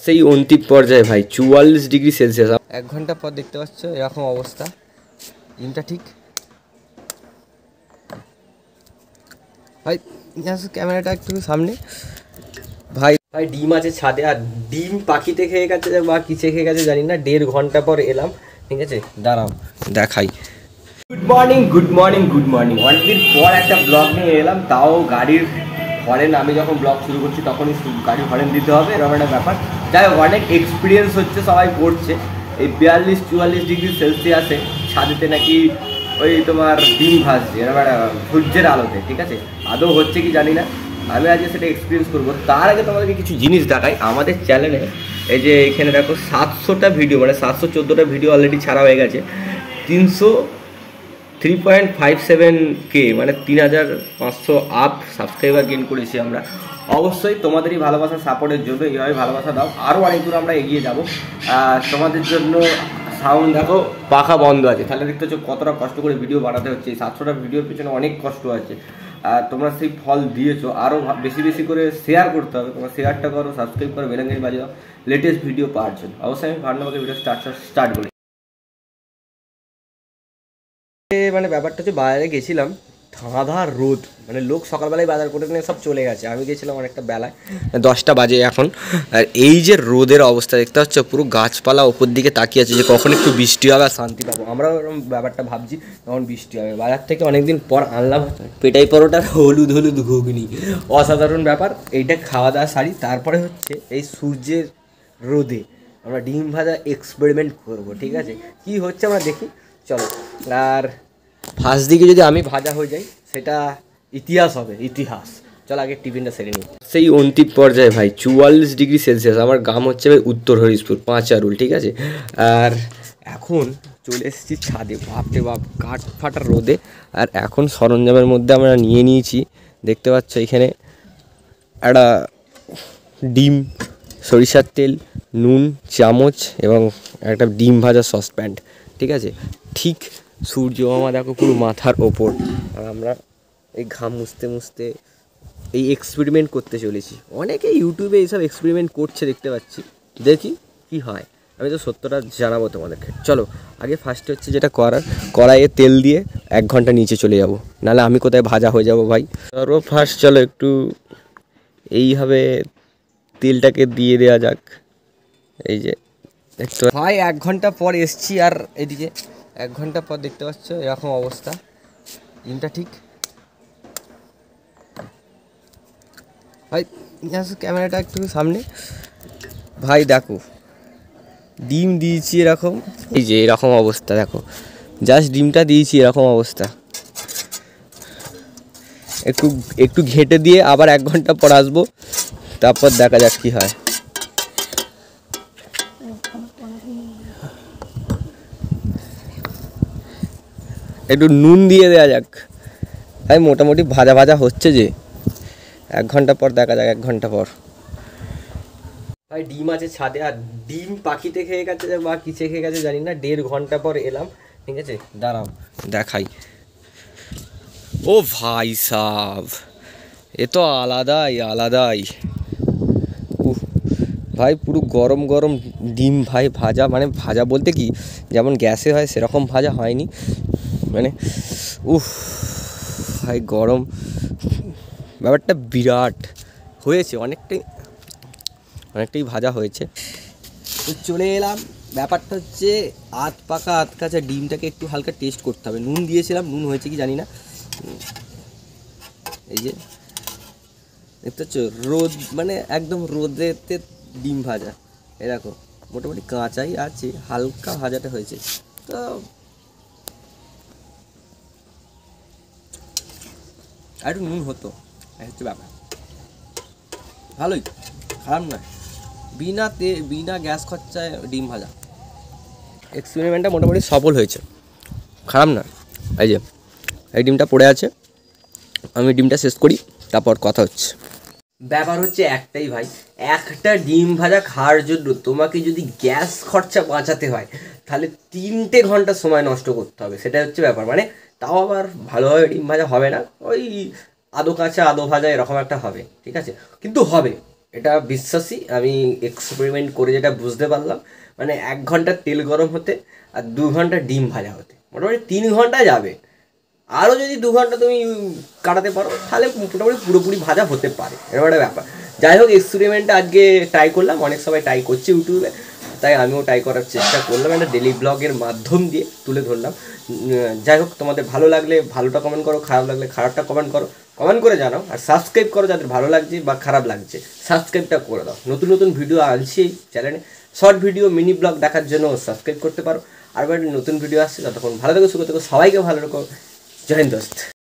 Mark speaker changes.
Speaker 1: সেই অন্তিম পর্যায়ে ভাই 44°C। 1 ঘন্টা পর দেখতে পাচ্ছ এরকম অবস্থা। ডিমটা ঠিক ভাই, ক্যামেরাটা একটু সামনে। ভাই ভাই ডিম আছে ছাদে, আর ডিম পাখিতে খেয়ে গেছে বা কিসে খেয়ে গেছে জানি না। 1.5 ঘন্টা পর এলাম, ঠিক আছে, দাঁড়াও দেখাই। Good morning good morning good morning. অনেকদিন পর একটা ব্লগ নিয়ে এলাম, তাও গাড়ির হরেন। আমি যখন ব্লগ শুরু করছি তখনই গাড়ির হরেন দিতে হবে, এরকম একটা ব্যাপার। যাই হোক, অনেক এক্সপিরিয়েন্স হচ্ছে, সবাই করছে এই 42-44°C ছাদেতে নাকি ওই তোমার ডিম ভাজছে এরকম একটা সূর্যের আলোতে, ঠিক আছে। আদৌ হচ্ছে কি জানি না, আমি আজকে সেটা এক্সপিরিয়েন্স করবো। তার আগে তোমাদেরকে কিছু জিনিস দেখাই। আমাদের চ্যানেলে এই যে এখানে দেখো 700টা ভিডিও, মানে 714টা ভিডিও অলরেডি ছাড়া হয়ে গেছে। 357K মানে 3500 আপ সাবস্ক্রাইবার গেইন করেছি আমরা। অবশ্যই তোমাদেরই ভালোবাসা সাপোর্টের জন্য এইভাবে ভালোবাসা দাও, আরও অনেক দূর আমরা এগিয়ে যাব তোমাদের জন্য। সাউন্ড দেখো পাখা বন্ধ আছে, তাহলে দেখতে হচ্ছে কতটা কষ্ট করে ভিডিও বানাতে হচ্ছে। এই 700টা ভিডিওর পেছনে অনেক কষ্ট আছে, আর তোমরা সেই ফল দিয়েছো। আরও বেশি বেশি করে শেয়ার করতে হবে, তোমরা শেয়ারটা করো, সাবস্ক্রাইব করো, বেলাঙ্গারি বাজিয়ে দাও লেটেস্ট ভিডিও পাওয়ার জন্য। অবশ্যই আমি ভালো ভিডিও স্টার্ট করি। মানে ব্যাপারটা হচ্ছে, বাজারে গেছিলাম, ধাঁধা রোদ, মানে লোক সকালবেলায় বাজার করে নিয়ে সব চলে গেছে, আমি গেছিলাম অনেকটা বেলায়, 10টা বাজে এখন। আর এই যে রোদের অবস্থা দেখতে হচ্ছে, পুরো গাছপালা ওপর দিকে তাকিয়ে আছে যে কখন একটু বৃষ্টি হবে আর শান্তি পাবো। আমরাও এরকম ব্যাপারটা ভাবছি কখন বৃষ্টি হবে। বাজার থেকে অনেকদিন পর আনলাম পেটাই পরোটা, হলুদ হলুদ ঘুগনি, অসাধারণ ব্যাপার। এইটা খাওয়া দাওয়া সারি, তারপরে হচ্ছে এই সূর্যের রোদে আমরা ডিম ভাজা এক্সপেরিমেন্ট করবো, ঠিক আছে। কি হচ্ছে আমরা দেখি, চলো। আর ফার্স্ট দিকে যদি আমি ভাজা হয়ে যাই সেটা ইতিহাস হবে, ইতিহাস। চলো আগে টিফিনটা সেরে নিই। সেই অন্তিম পর্যায়ে ভাই 44°C। আমার গ্রাম হচ্ছে ভাই উত্তর হরিশপুর, পাঁচারুল, ঠিক আছে। আর এখন চলে এসেছি ছাদে, বাপরে বাপ কাঠ ফাটার রোদে। আর এখন সরঞ্জামের মধ্যে আমরা নিয়ে নিয়েছি, দেখতে পাচ্ছ এখানে একটা ডিম, সরিষার তেল, নুন, চামচ এবং একটা ডিম ভাজা সসপ্যান, ঠিক আছে। ঠিক সূর্য মামা দেখো পুরো মাথার ওপর, আর আমরা এই ঘাম মুছতে মুছতে এই এক্সপেরিমেন্ট করতে চলেছি। অনেকে ইউটিউবে এইসব এক্সপেরিমেন্ট করছে দেখতে পাচ্ছি, দেখি কি হয়। আমি তো সত্যটা জানাবো তোমাদেরকে। চলো আগে ফার্স্টে হচ্ছে যেটা করার, কড়াইয়ে তেল দিয়ে 1 ঘন্টা নিচে চলে যাব, নাহলে আমি কোথায় ভাজা হয়ে যাব ভাই। ধরো ফার্স্ট চলো একটু এইভাবে তেলটাকে দিয়ে দেওয়া যাক। এই যে দেখতে ভাই 1 ঘন্টা পর এসছি, আর এদিকে 1 ঘন্টা পর দেখতে পাচ্ছ এরকম অবস্থা। ডিমটা ঠিক ভাই, ক্যামেরাটা একটু সামনে। ভাই দেখো ডিম দিয়েছি এরকম, এই যে এরকম অবস্থা দেখো, জাস্ট ডিমটা দিয়েছি এরকম অবস্থা। একটু একটু ঘেঁটে দিয়ে আবার 1 ঘন্টা পর আসবো, তারপর দেখা যাক কি হয়। একটু নুন দিয়ে দেওয়া যাক ভাই, মোটামুটি ভাজা ভাজা হচ্ছে যে। 1 ঘন্টা পর দেখা যাক, 1 ঘন্টা পর। ভাই ডিম আছে ছাদে, আর ডিম পাখিতে খেয়ে গেছে বা কিসে খেয়ে গেছে জানি না। 1.5 ঘন্টা পর এলাম, ঠিক আছে, দাঁড়াও দেখাই। ও ভাই সাব, এ তো আলাদাই আলাদাই। ভাই পুরো গরম গরম ডিম ভাই ভাজা, মানে ভাজা বলতে কি যেমন গ্যাসে হয় সেরকম ভাজা হয়নি, মানে ভাই গরম, ব্যাপারটা বিরাট হয়েছে, অনেকটাই ভাজা হয়েছে। তো চলে এলাম, ব্যাপারটা হচ্ছে আধ পাকা আধ কাঁচা ডিমটাকে একটু হালকা টেস্ট করতে হবে। নুন দিয়েছিলাম, নুন হয়েছে কি জানি না। এই যে দেখতে হচ্ছে রোদ, মানে একদম রোদেতে ডিম ভাজা, এরকম মোটামুটি কাঁচাই আছে, হালকা ভাজাটা হয়েছে। তো আর একটু নুন হতো, হচ্ছে ব্যাপার। ভালোই, খারাপ না, বিনা গ্যাস খরচায় ডিম ভাজা। এক্সপেরিমেন্টটা মোটামুটি সফল হয়েছে, খারাপ না। এই যে এই ডিমটা পড়ে আছে, আমি ডিমটা শেষ করি, তারপর কথা হচ্ছে। ব্যাপার হচ্ছে একটাই ভাই, একটা ডিম ভাজা খাওয়ার জন্য তোমাকে যদি গ্যাস খরচা বাঁচাতে হয় তাহলে 3টে ঘন্টা সময় নষ্ট করতে হবে, সেটা হচ্ছে ব্যাপার। মানে তাও আবার ভালোভাবে ডিম ভাজা হবে না, ওই আদো কাঁচা আদো ভাজা এরকম একটা হবে, ঠিক আছে, কিন্তু হবে। এটা বিশ্বাসী, আমি এক্সপেরিমেন্ট করে যেটা বুঝতে পারলাম, মানে 1 ঘন্টা তেল গরম হতে আর 2 ঘন্টা ডিম ভাজা হতে মোটামুটি 3 ঘন্টা যাবে। আরও যদি 2 ঘন্টা তুমি কাটাতে পারো তাহলে মোটামুটি পুরোপুরি ভাজা হতে পারে, এরকম একটা ব্যাপার। যাই হোক, এক্সপেরিমেন্টটা আজকে ট্রাই করলাম, অনেক সবাই ট্রাই করছে ইউটিউবে, তাই আমিও ট্রাই করার চেষ্টা করলাম, একটা ডেলি ব্লগের মাধ্যম দিয়ে তুলে ধরলাম। যাই হোক, তোমাদের ভালো লাগলে ভালোটা কমেন্ট করো, খারাপ লাগলে খারাপটা কমেন্ট করো, কমেন্ট করে জানাও। আর সাবস্ক্রাইব করো, যাদের ভালো লাগছে বা খারাপ লাগছে সাবস্ক্রাইবটা করে দাও। নতুন নতুন ভিডিও আনছি এই চ্যানেলে, শর্ট ভিডিও মিনি ব্লগ দেখার জন্য সাবস্ক্রাইব করতে পারো। আর নতুন ভিডিও আসছে, ততক্ষণ ভালো থেকো, সুখে থেকো, সবাইকে ভালো রেখো। জয় হিন্দ দোস্ত।